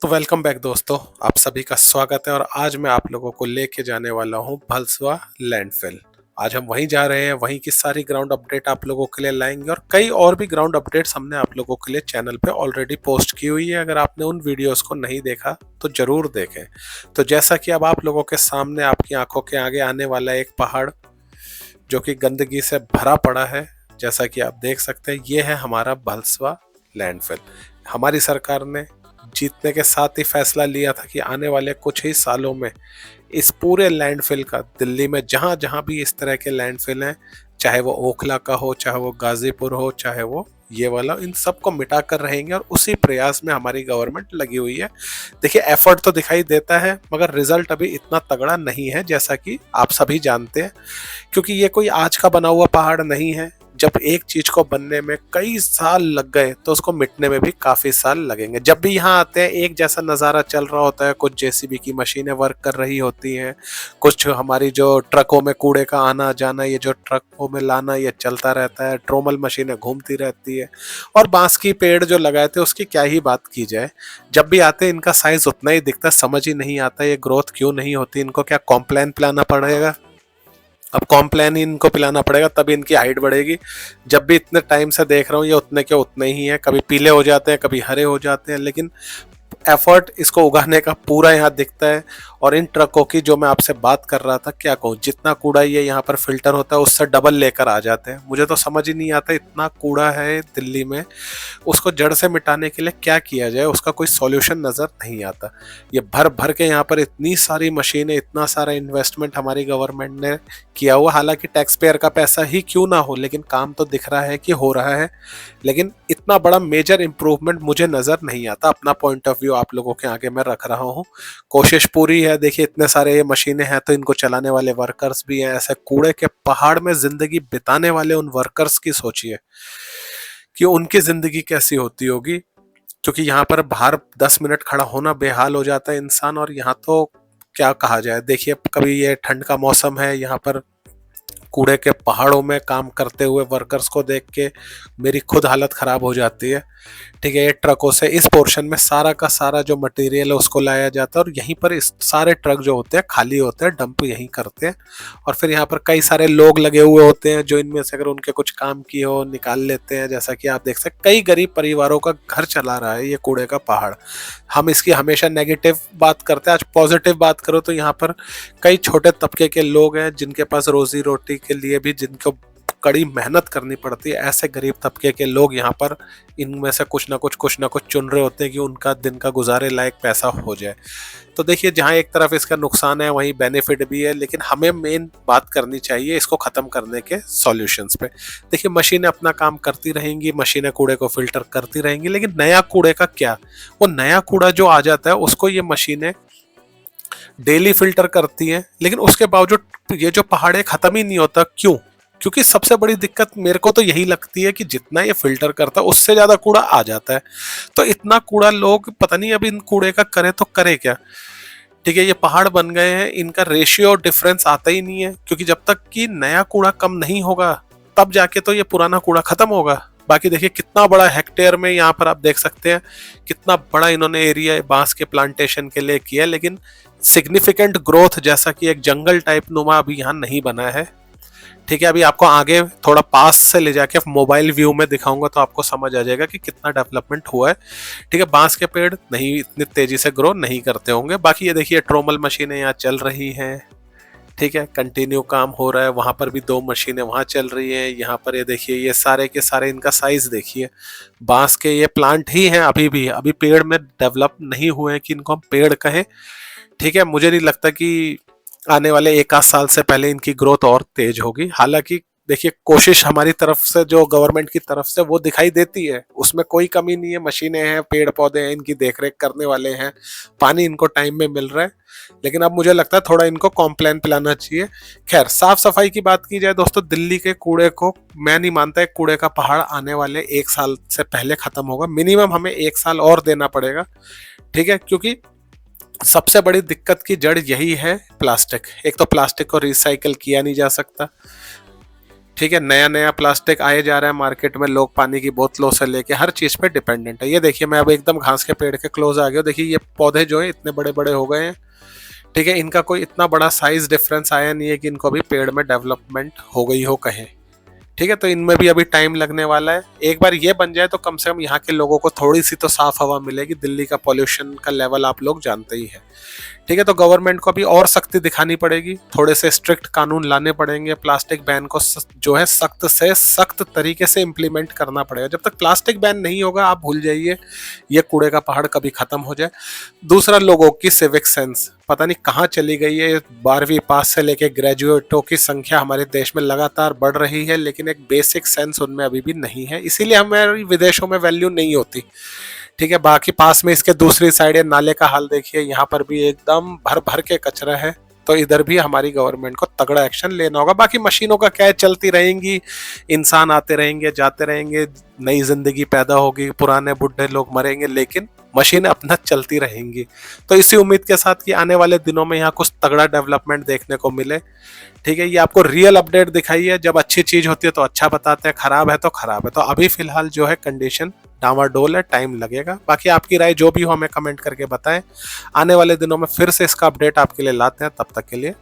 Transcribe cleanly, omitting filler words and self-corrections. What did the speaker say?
तो welcome back दोस्तों, आप सभी का स्वागत है। और आज मैं आप लोगों को लेके जाने वाला हूं भलसवा लैंडफिल। आज हम वहीं जा रहे हैं, वहीं की सारी ग्राउंड अपडेट आप लोगों के लिए लाएंगे और कई और भी ग्राउंड अपडेट्स हमने आप लोगों के लिए चैनल पे ऑलरेडी पोस्ट की हुई है। अगर आपने उन वीडियोस को नहीं देखा तो जरूर देखें। तो जैसा कि अब आप लोगों के सामने आपकी आंखों के आगे आने वाला एक पहाड़ जो कि गंदगी से भरा पड़ा है, जैसा कि आप देख सकते हैं, ये है हमारा भलसवा लैंडफिल। हमारी सरकार ने जीतने के साथ ही फैसला लिया था कि आने वाले कुछ ही सालों में इस पूरे लैंडफिल का, दिल्ली में जहां जहां भी इस तरह के लैंडफिल हैं, चाहे वो ओखला का हो, चाहे वो गाजीपुर हो, चाहे वो ये वाला, इन सबको मिटा कर रहेंगे। और उसी प्रयास में हमारी गवर्नमेंट लगी हुई है। देखिए, एफर्ट तो दिखाई देता है मगर रिजल्ट अभी इतना तगड़ा नहीं है, जैसा कि आप सभी जानते हैं, क्योंकि ये कोई आज का बना हुआ पहाड़ नहीं है। जब एक चीज को बनने में कई साल लग गए तो उसको मिटने में भी काफी साल लगेंगे। जब भी यहाँ आते हैं एक जैसा नजारा चल रहा होता है। कुछ जेसीबी की मशीनें वर्क कर रही होती हैं, कुछ हमारी जो ट्रकों में कूड़े का आना जाना, ये जो ट्रकों में लाना, ये चलता रहता है। ट्रोमल मशीनें घूमती रहती है। और बांस की पेड़ जो लगाए थे उसकी क्या ही बात की जाए। जब भी आते हैं इनका साइज उतना ही दिखता है। समझ ही नहीं आता ये ग्रोथ क्यों नहीं होती। इनको क्या कॉम्प्लान पिलाना पड़ेगा? अब कॉम्प्लान ही इनको पिलाना पड़ेगा तभी इनकी हाइट बढ़ेगी। जब भी इतने टाइम से देख रहा हूँ ये उतने के उतने ही हैं। कभी पीले हो जाते हैं, कभी हरे हो जाते हैं, लेकिन एफर्ट इसको उगाने का पूरा यहाँ दिखता है। और इन ट्रकों की जो मैं आपसे बात कर रहा था, क्या कहूँ, जितना कूड़ा ये यहाँ पर फिल्टर होता है उससे डबल लेकर आ जाते हैं। मुझे तो समझ ही नहीं आता, इतना कूड़ा है दिल्ली में, उसको जड़ से मिटाने के लिए क्या किया जाए, उसका कोई सॉल्यूशन नजर नहीं आता। ये भर भर के यहाँ पर इतनी सारी मशीनें, इतना सारा इन्वेस्टमेंट हमारी गवर्नमेंट ने किया हुआ, हालांकि टैक्स पेयर का पैसा ही क्यों ना हो, लेकिन काम तो दिख रहा है कि हो रहा है। लेकिन इतना बड़ा मेजर इंप्रूवमेंट मुझे नजर नहीं आता। अपना पॉइंट ऑफ व्यू आप लोगों के आगे मैं रख रहा हूँ। कोशिश पूरी है। देखिए, इतने सारे ये मशीनें हैं तो इनको चलाने वाले वर्कर्स भी हैं। ऐसे कूड़े के पहाड़ में जिंदगी बिताने वाले उन वर्कर्स की सोचिए कि उनकी जिंदगी कैसी होती होगी। क्योंकि यहाँ पर बाहर 10 मिनट खड़ा होना बेहाल हो जाता है इंसान। और यहाँ तो क्या कहा जाए। देखिए, कभी ये ठंड का मौसम है, यहाँ पर कूड़े के पहाड़ों में काम करते हुए वर्कर्स को देख के मेरी खुद हालत खराब हो जाती है। ठीक है, ये ट्रकों से इस पोर्शन में सारा का सारा जो मटेरियल है उसको लाया जाता है और यहीं पर इस सारे ट्रक जो होते हैं खाली होते हैं, डंप यहीं करते हैं। और फिर यहाँ पर कई सारे लोग लगे हुए होते हैं जो इनमें से अगर उनके कुछ काम किए हो निकाल लेते हैं। जैसा कि आप देख सकते, कई गरीब परिवारों का घर चला रहा है ये कूड़े का पहाड़। हम इसकी हमेशा नेगेटिव बात करते हैं, आज पॉजिटिव बात करो तो यहाँ पर कई छोटे तबके के लोग हैं जिनके पास रोजी रोटी के लिए भी जिनको कड़ी मेहनत करनी पड़ती है। ऐसे गरीब तबके के लोग यहाँ पर इनमें से कुछ ना कुछ चुन रहे होते हैं कि उनका दिन का गुजारे लायक पैसा हो जाए। तो देखिए, जहाँ एक तरफ इसका नुकसान है वहीं बेनिफिट भी है, लेकिन हमें मेन बात करनी चाहिए इसको खत्म करने के सॉल्यूशंस पे। देखिए, मशीनें अपना काम करती रहेंगी, मशीनें कूड़े को फिल्टर करती रहेंगी, लेकिन नया कूड़े का क्या? वो नया कूड़ा जो आ जाता है उसको ये मशीनें डेली फिल्टर करती हैं, लेकिन उसके बावजूद ये जो पहाड़ है खत्म ही नहीं होता। क्यों? क्योंकि सबसे बड़ी दिक्कत मेरे को तो यही लगती है कि जितना ये फिल्टर करता है उससे ज्यादा कूड़ा आ जाता है। तो इतना कूड़ा लोग पता नहीं अब इन कूड़े का करे तो करे क्या। ठीक है, ये पहाड़ बन गए हैं, इनका रेशियो डिफरेंस आता ही नहीं है, क्योंकि जब तक कि नया कूड़ा कम नहीं होगा तब जाके तो ये पुराना कूड़ा खत्म होगा। बाकी देखिए कितना बड़ा हेक्टेयर में यहाँ पर आप देख सकते हैं कितना बड़ा इन्होंने एरिया बांस के प्लांटेशन के लिए किया, लेकिन सिग्निफिकेंट ग्रोथ जैसा कि एक जंगल टाइप नुमा अभी यहाँ नहीं बना है। ठीक है, अभी आपको आगे थोड़ा पास से ले जाके मोबाइल व्यू में दिखाऊंगा तो आपको समझ आ जाएगा कि कितना डेवलपमेंट हुआ है। ठीक है, बांस के पेड़ नहीं इतनी तेजी से ग्रो नहीं करते होंगे। बाकी ये देखिए ट्रोमल मशीनें यहाँ चल रही हैं। ठीक है, कंटिन्यू काम हो रहा है। वहां पर भी 2 मशीनें वहां चल रही हैं। यहाँ पर ये देखिए, ये सारे के सारे इनका साइज देखिए। बांस के ये प्लांट ही हैं अभी भी, अभी पेड़ में डेवलप नहीं हुए हैं कि इनको हम पेड़ कहें। ठीक है, मुझे नहीं लगता कि आने वाले 1 आध साल से पहले इनकी ग्रोथ और तेज होगी। हालांकि देखिए, कोशिश हमारी तरफ से, जो गवर्नमेंट की तरफ से, वो दिखाई देती है, उसमें कोई कमी नहीं है। मशीनें हैं, पेड़ पौधे हैं, इनकी देखरेख करने वाले हैं, पानी इनको टाइम में मिल रहा है। लेकिन अब मुझे लगता है थोड़ा इनको कॉम्प्लान पिलाना चाहिए। खैर, साफ सफाई की बात की जाए दोस्तों, दिल्ली के कूड़े को मैं नहीं मानता एक कूड़े का पहाड़ आने वाले 1 साल से पहले खत्म होगा। मिनिमम हमें 1 साल और देना पड़ेगा। ठीक है, क्योंकि सबसे बड़ी दिक्कत की जड़ यही है प्लास्टिक। एक तो प्लास्टिक को रिसाइकल किया नहीं जा सकता। ठीक है, नया नया प्लास्टिक आए जा रहा है मार्केट में, लोग पानी की बोतलों से लेके हर चीज पे डिपेंडेंट है। ये देखिए, मैं अब एकदम घास के पेड़ के क्लोज आ गया, देखिए ये पौधे जो है इतने बड़े बड़े हो गए हैं। ठीक है, इनका कोई इतना बड़ा साइज डिफरेंस आया नहीं है कि इनको अभी पेड़ में डेवलपमेंट हो गई हो कहीं। ठीक है, तो इनमें भी अभी टाइम लगने वाला है। एक बार ये बन जाए तो कम से कम यहाँ के लोगों को थोड़ी सी तो साफ हवा मिलेगी। दिल्ली का पॉल्यूशन का लेवल आप लोग जानते ही है। ठीक है, तो गवर्नमेंट को अभी और सख्ती दिखानी पड़ेगी, थोड़े से स्ट्रिक्ट कानून लाने पड़ेंगे, प्लास्टिक बैन को जो है सख्त से सख्त तरीके से इम्प्लीमेंट करना पड़ेगा। जब तक प्लास्टिक बैन नहीं होगा, आप भूल जाइए ये कूड़े का पहाड़ कभी खत्म हो जाए। दूसरा, लोगों की सिविक सेंस पता नहीं कहाँ चली गई है। 12वीं पास से लेके ग्रेजुएटों की संख्या हमारे देश में लगातार बढ़ रही है, लेकिन एक बेसिक सेंस उनमें अभी भी नहीं है, इसीलिए हमारी विदेशों में वैल्यू नहीं होती। ठीक है, बाकी पास में इसके दूसरी साइड है, नाले का हाल देखिए, यहाँ पर भी एकदम भर भर के कचरा है। तो इधर भी हमारी गवर्नमेंट को तगड़ा एक्शन लेना होगा। बाकी मशीनों का क्या है, चलती रहेंगी, इंसान आते रहेंगे जाते रहेंगे, नई जिंदगी पैदा होगी, पुराने बुढ़े लोग मरेंगे, लेकिन मशीनें अपना चलती रहेंगी। तो इसी उम्मीद के साथ कि आने वाले दिनों में यहाँ कुछ तगड़ा डेवलपमेंट देखने को मिले। ठीक है, ये आपको रियल अपडेट दिखाई है। जब अच्छी चीज होती है तो अच्छा बताते हैं, खराब है तो खराब है। तो अभी फिलहाल जो है कंडीशन डामाडोल है, टाइम लगेगा। बाकी आपकी राय जो भी हो हमें कमेंट करके बताएं। आने वाले दिनों में फिर से इसका अपडेट आपके लिए लाते हैं। तब तक के लिए